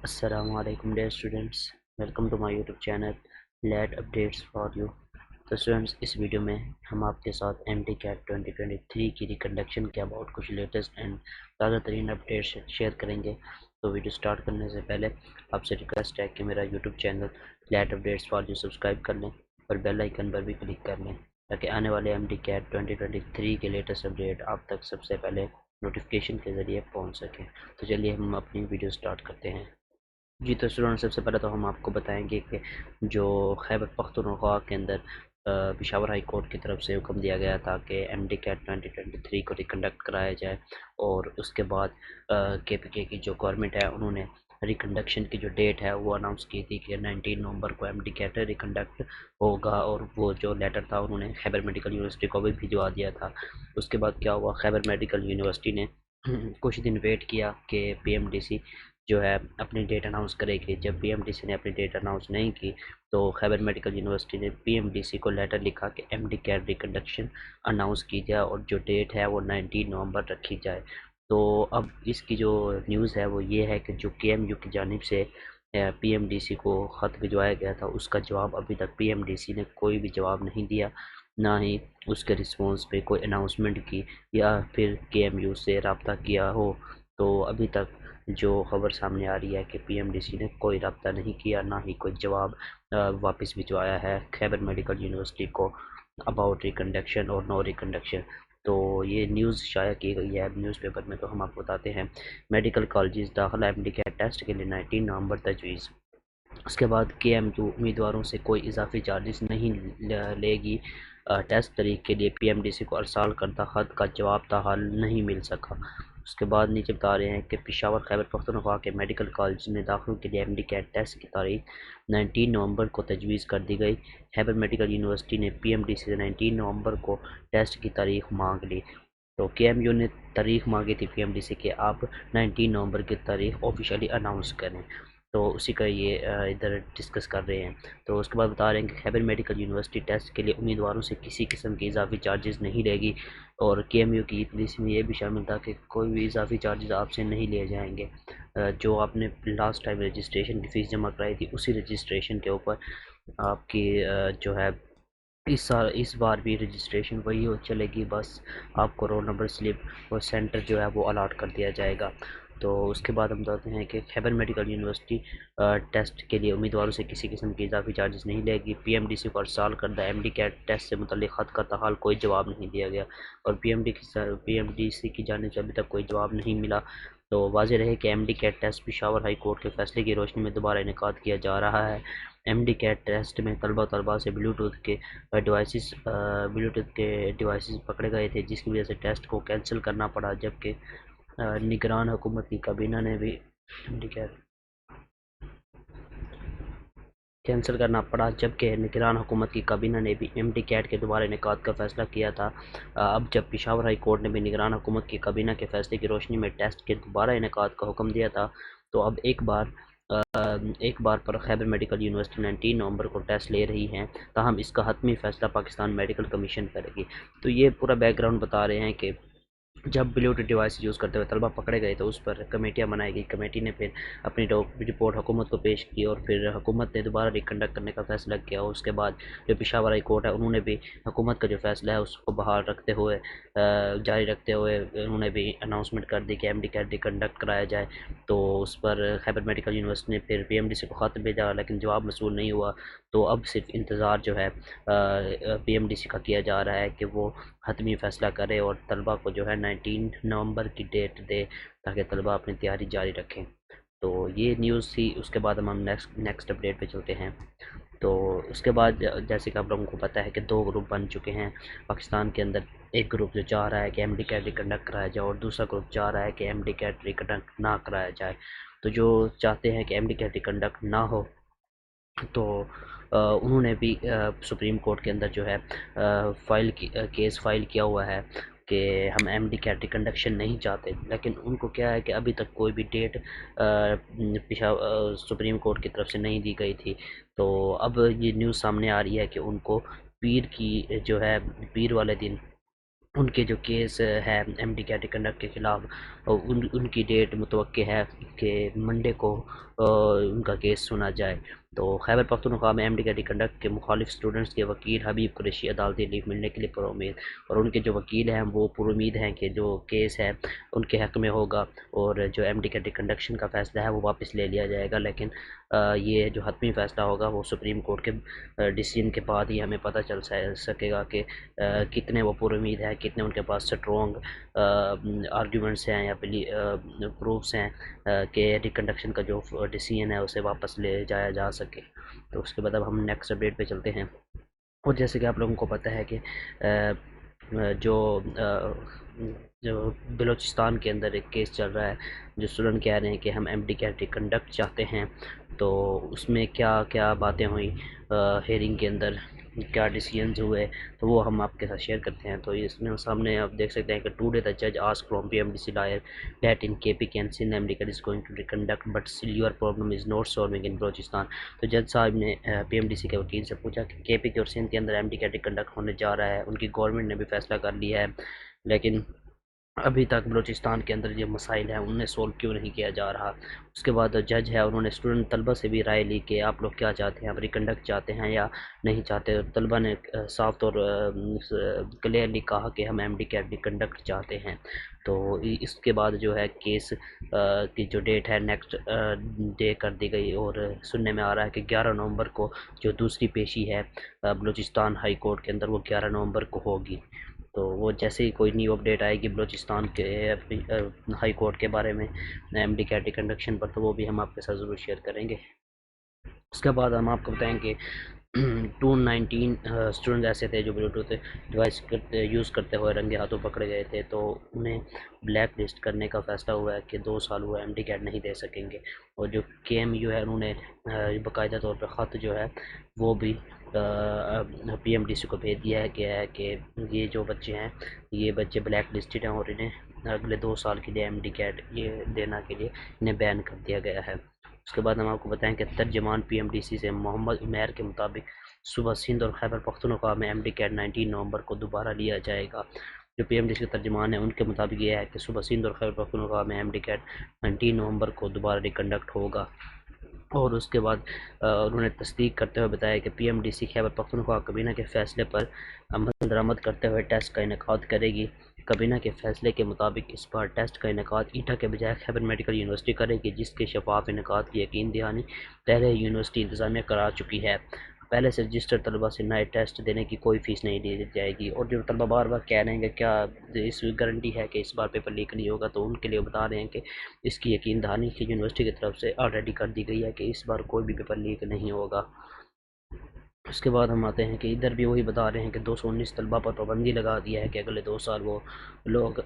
السلام علیکم dear students, welcome to my YouTube channel late updates for you. تو students, اس ویڈیو میں ہم آپ کے ساتھ ایم ڈی کیٹ 2023 کی ریکنڈکشن کے اباؤٹ کچھ لیٹسٹ اینڈ تازہ ترین اپڈیٹس شیئر کریں گے۔ تو ویڈیو سٹارٹ کرنے سے پہلے آپ سے ریکویسٹ ہے کہ میرا YouTube channel late updates for you subscribe کر لیں اور بیل آئیکن پر بھی کلک کر لیں تاکہ آنے والے ایم ڈی کیٹ 2023 کے لیٹسٹ اپڈیٹ آپ تک سب سے پہلے نوٹیفیکیشن کے ذریعے پہنچ سکیں۔ تو چلیے ہم اپنی ویڈیو سٹارٹ کرتے ہیں۔ جی تو اسٹوڈنٹ، سب سے پہلے تو ہم آپ کو بتائیں گے کہ جو خیبر پختونخوا کے اندر پشاور ہائی کورٹ کی طرف سے حکم دیا گیا تھا کہ ایم ڈی کیٹ 2023 کو ریکنڈکٹ کرایا جائے، اور اس کے بعد کے پی کے کی جو گورنمنٹ ہے انہوں نے ریکنڈکشن کی جو ڈیٹ ہے وہ اناؤنس کی تھی کہ 19 نومبر کو ایم ڈی کیٹ ریکنڈکٹ ہوگا، اور وہ جو لیٹر تھا انہوں نے خیبر میڈیکل یونیورسٹی کو بھی بھجوا دیا تھا۔ اس کے بعد کیا ہوا، خیبر میڈیکل یونیورسٹی نے کچھ دن ویٹ کیا کہ پی ایم ڈی سی جو ہے اپنی ڈیٹ اناؤنس کرے گی۔ جب پی ایم ڈی سی نے اپنی ڈیٹ اناؤنس نہیں کی تو خیبر میڈیکل یونیورسٹی نے پی ایم ڈی سی کو لیٹر لکھا کہ ایم ڈی کیٹ ریکنڈکشن اناؤنس کی جائے اور جو ڈیٹ ہے وہ 19 نومبر رکھی جائے۔ تو اب اس کی جو نیوز ہے وہ یہ ہے کہ جو کے ایم یو کی جانب سے پی ایم ڈی سی کو خط بھجوایا گیا تھا، اس کا جواب ابھی تک پی ایم ڈی سی نے کوئی بھی جواب نہیں دیا، نہ ہی اس کے رسپانس پہ کوئی اناؤنسمنٹ کی یا پھر کے ایم یو سے رابطہ کیا ہو۔ تو ابھی تک جو خبر سامنے آ رہی ہے کہ پی ایم ڈی سی نے کوئی رابطہ نہیں کیا، نہ ہی کوئی جواب واپس بھجوایا ہے خیبر میڈیکل یونیورسٹی کو اباؤٹ ریکنڈکشن اور نو ریکنڈکشن۔ تو یہ نیوز شائع کی گئی ہے نیوز پیپر میں، تو ہم آپ کو بتاتے ہیں میڈیکل کالجز داخلہ ایم ڈی کیٹ ٹیسٹ کے لیے 19 نومبر تجویز۔ اس کے بعد کے ایم یو امیدواروں سے کوئی اضافی چارجز نہیں لے گی۔ ٹیسٹ تاریخ کے لیے پی ایم ڈی سی کو ارسال کردہ خط کا جواب تاحال نہیں مل سکا۔ اس کے بعد نیچے بتا رہے ہیں کہ پشاور خیبر پختونخوا کے میڈیکل کالج میں داخلوں کے لیے ایم ڈی کیٹ ٹیسٹ کی تاریخ 19 نومبر کو تجویز کر دی گئی۔ خیبر میڈیکل یونیورسٹی نے پی ایم ڈی سی سے 19 نومبر کو ٹیسٹ کی تاریخ مانگ لی۔ تو کے ایم یو نے تاریخ مانگی تھی پی ایم ڈی سی کہ آپ 19 نومبر کی تاریخ آفیشیلی اناؤنس کریں، تو اسی کا یہ ادھر ڈسکس کر رہے ہیں۔ تو اس کے بعد بتا رہے ہیں کہ خیبر میڈیکل یونیورسٹی ٹیسٹ کے لیے امیدواروں سے کسی قسم کے اضافی چارجز نہیں لے گی، اور کے ایم یو کی پولیس میں یہ بھی شامل تھا کہ کوئی بھی اضافی چارجز آپ سے نہیں لیے جائیں گے۔ جو آپ نے لاسٹ ٹائم رجسٹریشن کی فیس جمع کرائی تھی اسی رجسٹریشن کے اوپر آپ کی جو ہے اس بار بھی رجسٹریشن وہی چلے گی، بس آپ کو رول نمبر سلپ اور سینٹر جو ہے وہ الاٹ کر دیا جائے گا۔ تو اس کے بعد ہم بتاتے ہیں کہ خیبر میڈیکل یونیورسٹی ٹیسٹ کے لیے امیدواروں سے کسی قسم کی اضافی چارجز نہیں لے گی۔ پی ایم ڈی سی کو ارسال کردہ ایم ڈی کیٹ ٹیسٹ سے متعلق خط کا تاحال کوئی جواب نہیں دیا گیا، اور پی ایم ڈی سی کی جانب سے ابھی تک کوئی جواب نہیں ملا۔ تو واضح رہے کہ M D CAT test Peshawar high court کے فیصلے کی روشنی میں دوبارہ انعقاد کیا جا رہا ہے۔ ایم ڈی کیٹ ٹیسٹ میں طلباء سے بلوٹوتھ کے ڈیوائسز پکڑے گئے تھے، جس کی وجہ سے ٹیسٹ کو کینسل کرنا پڑا، جبکہ نگران حکومت کی کابینہ نے بھی ایم ڈی کیٹ کے دوبارہ انعقاد کا فیصلہ کیا تھا۔ اب جب پشاور ہائی کورٹ نے بھی نگران حکومت کی کابینہ کے فیصلے کی روشنی میں ٹیسٹ کے دوبارہ انعقاد کا حکم دیا تھا، تو اب ایک بار پر خیبر میڈیکل یونیورسٹی 19 نومبر کو ٹیسٹ لے رہی ہیں، تاہم اس کا حتمی فیصلہ پاکستان میڈیکل کمیشن کرے گی۔ تو یہ پورا بیک گراؤنڈ بتا رہے ہیں کہ جب بلوٹوتھ ڈیوائس یوز کرتے ہوئے طلبہ پکڑے گئے تو اس پر کمیٹیاں بنائی گئی، کمیٹی نے پھر اپنی رپورٹ حکومت کو پیش کی، اور پھر حکومت نے دوبارہ ریکنڈکٹ کرنے کا فیصلہ کیا۔ اور اس کے بعد جو پشاور ہائی کورٹ ہے انہوں نے بھی حکومت کا جو فیصلہ ہے اس کو بحال رکھتے ہوئے جاری رکھتے ہوئے انہوں نے بھی اناؤنسمنٹ کر دی کہ ایم ڈی کیٹ ریکنڈکٹ کرایا جائے۔ تو اس پر خیبر میڈیکل یونیورسٹی نے پھر پی ایم ڈی سی کو خط بھیجا، لیکن جواب موصول نہیں ہوا۔ تو اب صرف انتظار جو ہے پی ایم ڈی سی کا کیا جا رہا ہے کہ وہ حتمی فیصلہ کرے اور طلبہ کو جو ہے 19 نومبر کی ڈیٹ دے تاکہ طلبہ اپنی تیاری جاری رکھیں۔ تو یہ نیوز تھی۔ اس کے بعد ہم نیکسٹ اپڈیٹ پہ چلتے ہیں۔ تو اس کے بعد جیسے کہ آپ لوگوں کو پتہ ہے کہ دو گروپ بن چکے ہیں پاکستان کے اندر۔ ایک گروپ جو چاہ رہا ہے کہ ایم ڈی کیٹ ریکنڈکٹ کرایا جائے، اور دوسرا گروپ چاہ رہا ہے کہ ایم ڈی کیٹ ریکنڈکٹ نہ کرایا جائے۔ تو جو چاہتے ہیں کہ ایم ڈی کیٹ ریکنڈکٹ نہ ہو، تو انہوں نے بھی سپریم کورٹ کے اندر جو ہے کیس فائل کیا ہوا ہے کہ ہم ایم ڈی کیٹ ریکنڈکشن نہیں چاہتے، لیکن ان کو کیا ہے کہ ابھی تک کوئی بھی ڈیٹ سپریم کورٹ کی طرف سے نہیں دی گئی تھی۔ تو اب یہ نیوز سامنے آ رہی ہے کہ ان کو پیر والے دن ان کے جو کیس ہے ایم ڈی کیٹ ریکنڈکٹ کے خلاف، ان کی ڈیٹ متوقع ہے کہ منڈے کو ان کا کیس سنا جائے۔ تو خیبر پختونخوا میں MD کنڈکٹ کے مخالف اسٹوڈنٹس کے وکیل حبیب قریشی عدالتی ریلیف ملنے کے لیے پر امید، اور ان کے جو وکیل ہیں وہ پر امید ہیں کہ جو کیس ہے ان کے حق میں ہوگا، اور جو MD کنڈکشن کا فیصلہ ہے وہ واپس لے لیا جائے گا، لیکن یہ جو حتمی فیصلہ ہوگا وہ سپریم کورٹ کے ڈیسیژن کے بعد ہی ہمیں پتہ چل سکے گا کہ کتنے وہ پر امید ہیں، کتنے ان کے پاس سٹرونگ آرگیومنٹس ہیں یا پروفس ہیں کہ ریکنڈکشن کا جو ڈیسیژن ہے اسے واپس لے جایا جا سکے۔ تو اس کے بعد اب ہم نیکسٹ اپڈیٹ پہ چلتے ہیں، اور جیسے کہ آپ لوگوں کو پتہ ہے کہ جو بلوچستان کے اندر ایک کیس چل رہا ہے، جو اسٹوڈنٹ کہہ رہے ہیں کہ ہم MD کنڈکٹ چاہتے ہیں، تو اس میں کیا کیا باتیں ہوئیں ہیئرنگ کے اندر، کیا ڈیسیژنز ہوئے، تو وہ ہم آپ کے ساتھ شیئر کرتے ہیں۔ تو اس میں سامنے آپ دیکھ سکتے ہیں کہ ٹوڈے دا جج ask from PMDC lawyer that in KPK and Sindh MD is going to reconduct but still your problem is not solving in Balochistan. تو جج صاحب نے PMDC کے وکیل سے پوچھا کہ KPK اور سندھ کے اندر MD ریکنڈکٹ ہونے جا رہا ہے، ان کی گورنمنٹ نے بھی فیصلہ کر لیا ہے، لیکن ابھی تک بلوچستان کے اندر جو مسائل ہیں انہیں سولو کیوں نہیں کیا جا رہا۔ اس کے بعد جج ہے انہوں نے اسٹوڈنٹ طلبہ سے بھی رائے لی کہ آپ لوگ کیا چاہتے ہیں، آپ ریکنڈکٹ چاہتے ہیں یا نہیں چاہتے۔ طلبہ نے صاف طور کلیئرلی کہا کہ ہم MD ریکنڈکٹ چاہتے ہیں۔ تو اس کے بعد جو ہے کیس کی جو ڈیٹ ہے نیکسٹ ڈے کر دی گئی، اور سننے میں آ رہا ہے کہ 11 نومبر کو جو دوسری پیشی ہے بلوچستان ہائی کورٹ کے اندر وہ 11 نومبر کو ہوگی۔ تو وہ جیسے ہی کوئی نیو اپڈیٹ آئے گی بلوچستان کے ہائی کورٹ کے بارے میں MD ریکنڈکشن پر، تو وہ بھی ہم آپ کے ساتھ ضرور شیئر کریں گے۔ اس کے بعد ہم آپ کو بتائیں کہ 219 اسٹوڈنٹ ایسے تھے جو بلوٹوتھ ڈیوائس یوز کرتے ہوئے رنگے ہاتھوں پکڑے گئے تھے، تو انہیں بلیک لسٹ کرنے کا فیصلہ ہوا ہے کہ 2 سال وہ MD نہیں دے سکیں گے، اور جو KMU ہے انہوں نے باقاعدہ طور پہ خط جو ہے وہ بھی PMDC کو بھیج دیا ہے کہ یہ جو بچے ہیں یہ بچے بلیک لسٹڈ ہیں، اور انہیں اگلے 2 سال کے لیے MD یہ دینا کے لیے انہیں بین کر دیا گیا ہے۔ اس کے بعد ہم آپ کو بتائیں کہ ترجمان PMDC سے محمد عمیر کے مطابق صبح سندھ اور خیبر پختونخوا میں MD 19 نومبر کو دوبارہ لیا جائے گا۔ جو PMDC کے ترجمان ہیں ان کے مطابق یہ ہے کہ صبح سندھ اور خیبر پختونخوا میں MD 19 نومبر کو دوبارہ ریکنڈکٹ ہوگا، اور اس کے بعد انہوں نے تصدیق کرتے ہوئے بتایا کہ PMDC خیبر پختونخوا کابینہ کے فیصلے پر عمل درآمد کرتے ہوئے ٹیسٹ کا انعقاد کرے گی۔ کابینہ کے فیصلے کے مطابق اس بار ٹیسٹ کا انعقاد ایٹا کے بجائے خیبر میڈیکل یونیورسٹی کرے گی، جس کے شفاف انعقاد کی یقین دہانی پہلے یونیورسٹی انتظامیہ کرا چکی ہے۔ پہلے سے رجسٹرڈ طلبہ سے نئے ٹیسٹ دینے کی کوئی فیس نہیں لی جائے گی، اور جو طلبہ بار بار کہہ رہے ہیں کہ کیا اس گارنٹی ہے کہ اس بار پیپر لیک نہیں ہوگا، تو ان کے لیے بتا رہے ہیں کہ اس کی یقین دہانی کی یونیورسٹی کی طرف سے آلریڈی کر دی گئی ہے کہ اس بار کوئی بھی پیپر لیک نہیں ہوگا۔ اس کے بعد ہم آتے ہیں کہ ادھر بھی وہی بتا رہے ہیں کہ 219 طلبہ پر پابندی لگا دیا ہے کہ اگلے 2 سال وہ لوگ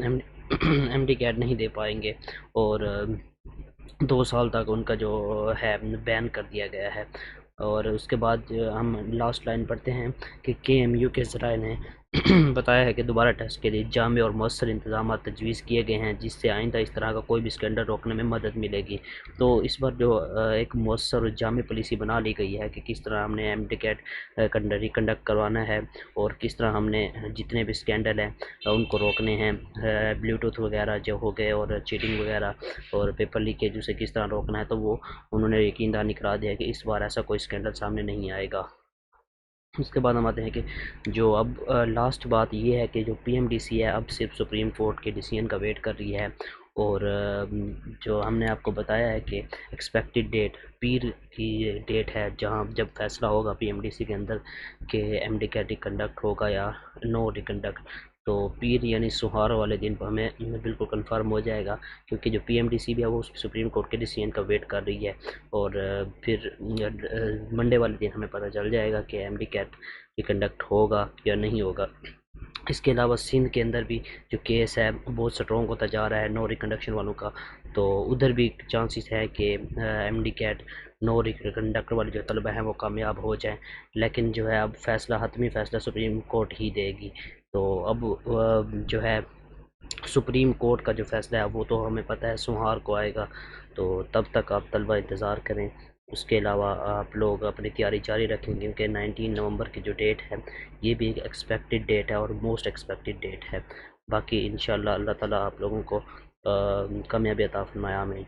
MD نہیں دے پائیں گے، اور 2 سال تک ان کا جو ہے بین کر دیا گیا ہے۔ اور اس کے بعد ہم لاسٹ لائن پڑھتے ہیں کہ KMU کے ذرائع نے بتایا ہے کہ دوبارہ ٹیسٹ کے لیے جامع اور مؤثر انتظامات تجویز کیے گئے ہیں، جس سے آئندہ اس طرح کا کوئی بھی اسکینڈل روکنے میں مدد ملے گی۔ تو اس بار جو ایک مؤثر اور جامع پالیسی بنا لی گئی ہے کہ کس طرح ہم نے MD ریکنڈکٹ کروانا ہے، اور کس طرح ہم نے جتنے بھی اسکینڈل ہیں ان کو روکنے ہیں، بلوٹوتھ وغیرہ جو ہو گئے اور چیٹنگ وغیرہ اور پیپر لیکیج اسے کس طرح روکنا ہے، تو وہ انہوں نے یقین دہانی کرا دیا کہ اس بار ایسا کوئی اسکینڈل سامنے نہیں آئے گا۔ اس کے بعد ہم آتے ہیں کہ جو اب لاسٹ بات یہ ہے کہ جو PMDC ہے اب صرف سپریم کورٹ کے ڈیسیژن کا ویٹ کر رہی ہے، اور جو ہم نے آپ کو بتایا ہے کہ ایکسپیکٹڈ ڈیٹ پیر کی ڈیٹ ہے جہاں جب فیصلہ ہوگا PMDC کے اندر کہ MD ریکنڈکٹ ہوگا یا نو ریکنڈکٹ، تو پیر یعنی سہار والے دن ہمیں بالکل کنفرم ہو جائے گا، کیونکہ جو PMDC بھی ہے وہ سپریم کورٹ کے ڈیسیژن کا ویٹ کر رہی ہے، اور پھر منڈے والے دن ہمیں پتہ چل جائے گا کہ MD ریکنڈکٹ ہوگا یا نہیں ہوگا۔ اس کے علاوہ سندھ کے اندر بھی جو کیس ہے بہت سٹرونگ ہوتا جا رہا ہے نو ریکنڈکشن والوں کا، تو ادھر بھی چانسز ہے کہ MD نو ریکنڈکٹ والے جو طلبہ ہیں وہ کامیاب ہو جائیں، لیکن جو ہے اب فیصلہ حتمی فیصلہ سپریم کورٹ ہی دے گی۔ تو اب جو ہے سپریم کورٹ کا جو فیصلہ ہے وہ تو ہمیں پتہ ہے سوموار کو آئے گا، تو تب تک آپ طلبہ انتظار کریں۔ اس کے علاوہ آپ لوگ اپنی تیاری جاری رکھیں، کیونکہ 19 نومبر کی جو ڈیٹ ہے یہ بھی ایک ایکسپیکٹڈ ڈیٹ ہے اور موسٹ ایکسپیکٹڈ ڈیٹ ہے۔ باقی انشاءاللہ اللہ تعالیٰ آپ لوگوں کو کامیابی عطا فرمائے، آمین۔